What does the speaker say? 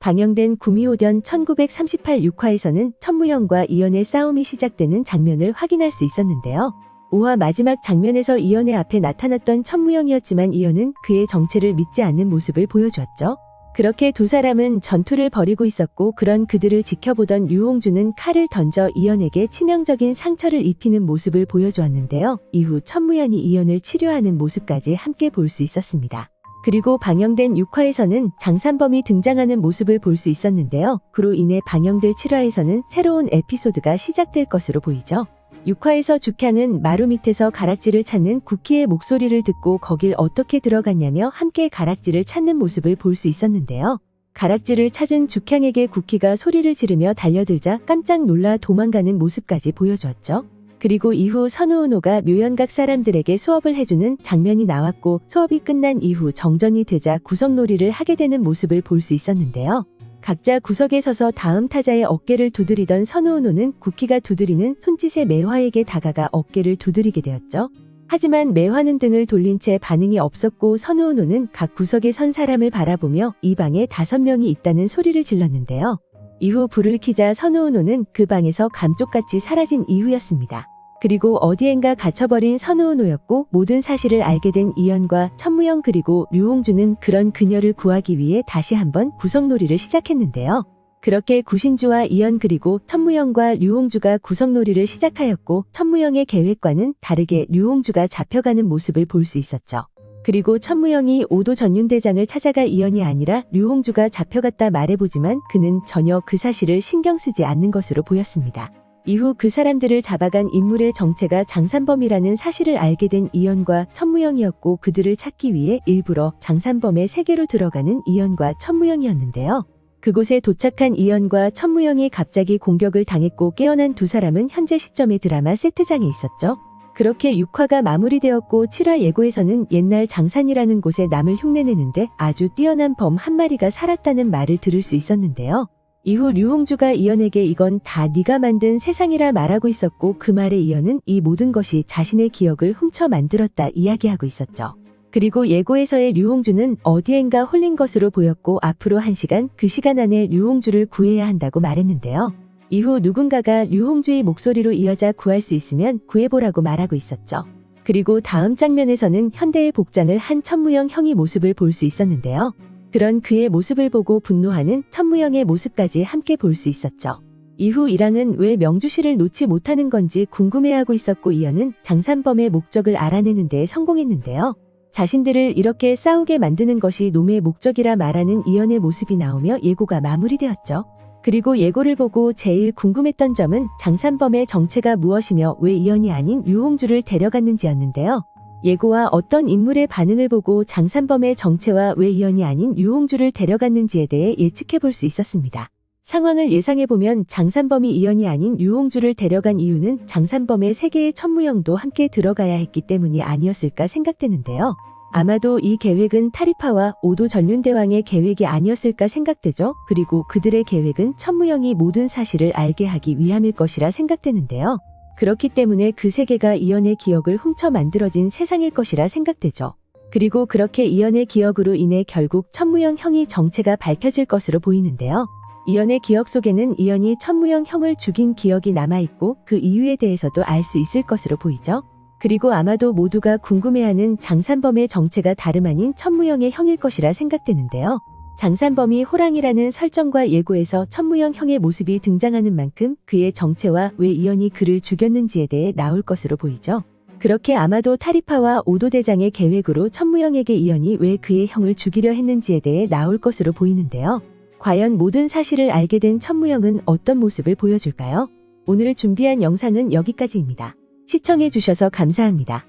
방영된 구미호전 1938 6화에서는 천무영과 이연의 싸움이 시작되는 장면을 확인할 수 있었는데요. 5화 마지막 장면에서 이연의 앞에 나타났던 천무영이었지만 이연은 그의 정체를 믿지 않는 모습을 보여주었죠. 그렇게 두 사람은 전투를 벌이고 있었고 그런 그들을 지켜보던 류홍주는 칼을 던져 이연에게 치명적인 상처를 입히는 모습을 보여주었는데요. 이후 천무연이 이연을 치료하는 모습까지 함께 볼 수 있었습니다. 그리고 방영된 6화에서는 장산범이 등장하는 모습을 볼 수 있었는데요. 그로 인해 방영될 7화에서는 새로운 에피소드가 시작될 것으로 보이죠. 6화에서 죽향은 마루 밑에서 가락지를 찾는 구키의 목소리를 듣고 거길 어떻게 들어갔냐며 함께 가락지를 찾는 모습을 볼 수 있었는데요. 가락지를 찾은 죽향에게 구키가 소리를 지르며 달려들자 깜짝 놀라 도망가는 모습까지 보여주었죠. 그리고 이후 선우은호가 묘연각 사람들에게 수업을 해주는 장면이 나왔고 수업이 끝난 이후 정전이 되자 구석놀이를 하게 되는 모습을 볼 수 있었는데요. 각자 구석에 서서 다음 타자의 어깨를 두드리던 선우은호는 구키가 두드리는 손짓의 매화에게 다가가 어깨를 두드리게 되었죠. 하지만 매화는 등을 돌린 채 반응이 없었고 선우은호는 각 구석에 선 사람을 바라보며 이 방에 5명이 있다는 소리를 질렀는데요. 이후 불을 켜자 선우은호는 그 방에서 감쪽같이 사라진 이후였습니다. 그리고 어디엔가 갇혀버린 선우은호였고 모든 사실을 알게 된 이연과 천무영 그리고 류홍주는 그런 그녀를 구하기 위해 다시 한번 구석놀이를 시작했는데요. 그렇게 구신주와 이연 그리고 천무영과 류홍주가 구석놀이를 시작하였고 천무영의 계획과는 다르게 류홍주가 잡혀가는 모습을 볼 수 있었죠. 그리고 천무영이 오도 전윤대장을 찾아가 이연이 아니라 류홍주가 잡혀갔다 말해보지만 그는 전혀 그 사실을 신경 쓰지 않는 것으로 보였습니다. 이후 그 사람들을 잡아간 인물의 정체가 장산범이라는 사실을 알게 된 이연과 천무영이었고 그들을 찾기 위해 일부러 장산범의 세계로 들어가는 이연과 천무영이었는데요. 그곳에 도착한 이연과 천무영이 갑자기 공격을 당했고 깨어난 두 사람은 현재 시점의 드라마 세트장에 있었죠. 그렇게 6화가 마무리되었고 7화 예고에서는 옛날 장산이라는 곳에 남을 흉내내는데 아주 뛰어난 범 한 마리가 살았다는 말을 들을 수 있었는데요. 이후 류홍주가 이연에게 이건 다 네가 만든 세상이라 말하고 있었고 그 말에 이연은 이 모든 것이 자신의 기억을 훔쳐 만들었다 이야기하고 있었죠. 그리고 예고에서의 류홍주는 어디엔가 홀린 것으로 보였고 앞으로 1시간 그 시간 안에 류홍주를 구해야 한다고 말했는데요. 이후 누군가가 류홍주의 목소리로 이어자 구할 수 있으면 구해보라고 말하고 있었죠. 그리고 다음 장면에서는 현대의 복장을 한 천무영 형이 모습을 볼 수 있었는데요. 그런 그의 모습을 보고 분노하는 천무영의 모습까지 함께 볼 수 있었죠. 이후 이랑은 왜 명주씨를 놓지 못하는 건지 궁금해하고 있었고 이연은 장산범의 목적을 알아내는 데 성공했는데요. 자신들을 이렇게 싸우게 만드는 것이 놈의 목적이라 말하는 이연의 모습이 나오며 예고가 마무리되었죠. 그리고 예고를 보고 제일 궁금했던 점은 장산범의 정체가 무엇이며 왜 이연이 아닌 류홍주를 데려갔는지였는데요. 예고와 어떤 인물의 반응을 보고 장산범의 정체와 왜 이연이 아닌 류홍주를 데려갔는지에 대해 예측해볼 수 있었습니다. 상황을 예상해보면 장산범이 이연이 아닌 류홍주를 데려간 이유는 장산범의 세계의 천무영도 함께 들어가야 했기 때문이 아니었을까 생각되는데요. 아마도 이 계획은 타리파와 오도 전륜대왕의 계획이 아니었을까 생각되죠. 그리고 그들의 계획은 천무영이 모든 사실을 알게 하기 위함일 것이라 생각되는데요. 그렇기 때문에 그 세계가 이연의 기억을 훔쳐 만들어진 세상일 것이라 생각되죠. 그리고 그렇게 이연의 기억으로 인해 결국 천무영 형이 정체가 밝혀질 것으로 보이는데요. 이연의 기억 속에는 이연이 천무영 형을 죽인 기억이 남아있고 그 이유에 대해서도 알 수 있을 것으로 보이죠. 그리고 아마도 모두가 궁금해하는 장산범의 정체가 다름 아닌 천무영의 형일 것이라 생각되는데요. 장산범이 호랑이라는 설정과 예고에서 천무영 형의 모습이 등장하는 만큼 그의 정체와 왜 이연이 그를 죽였는지에 대해 나올 것으로 보이죠. 그렇게 아마도 타리파와 오도대장의 계획으로 천무영에게 이연이 왜 그의 형을 죽이려 했는지에 대해 나올 것으로 보이는데요. 과연 모든 사실을 알게 된 천무영은 어떤 모습을 보여줄까요? 오늘 준비한 영상은 여기까지입니다. 시청해주셔서 감사합니다.